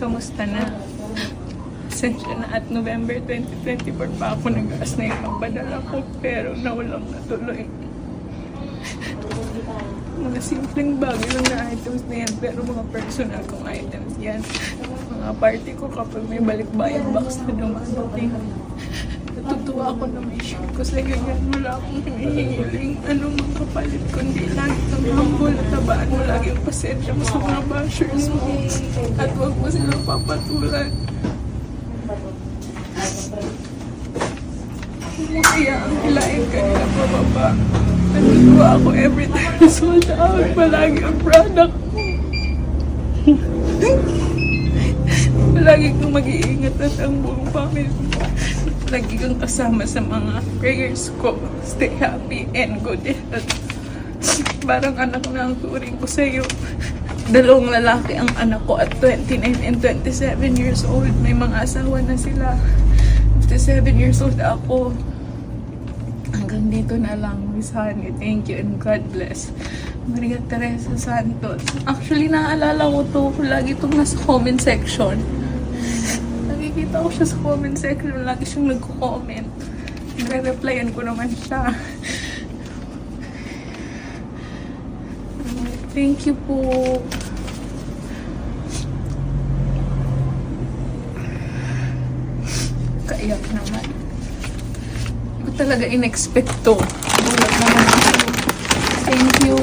kamusta na? Pasensya na at November 2024 pa ako nag-aas na yung magpadala ko pero nawalang natuloy. Mga simpleng bagay lang na items na yan pero mga personal kong items yan. Mga party ko kapag may balikbayan box na dumadating. Natutuwa ako na may share ko sa ganyan. Wala akong hinihiling anumang kapalit kundi lagi kang humble at tabaan mo lagi ang pasensya mo sa mga bashers mo at huwag mo silang papatulan. Kaya ang hilain kanila pababa. Natutuwa ako every time na sold out. Palagi ang product mo. Palagi kang mag-iingat at ang buong family mo. Lagi kang kasama sa mga prayers ko. Stay happy and good health. Parang anak na ang turing ko sa'yo. Dalawang lalaki ang anak ko at 29 and 27 years old. May mga asawa na sila. 57 years old ako. Hanggang dito na lang, Miss Honey. Thank you and God bless. Maria Teresa Santos. Actually, naalala ko to. Lagi itong nasa comment section. Nakikita ko siya sa comment section. Lagi siyang nagko-comment. Nare-replyan ko naman siya. Thank you po. Kaiyak naman. Hindi ko talaga in-expect to. Bulat naman ako. Thank you.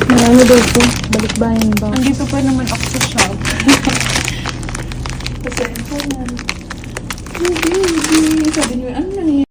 Marami daw po. Balikbayan ba? Andito pa naman ako sa shop. Kasi ito na. Baby, sabi niyo, ano nangyayari?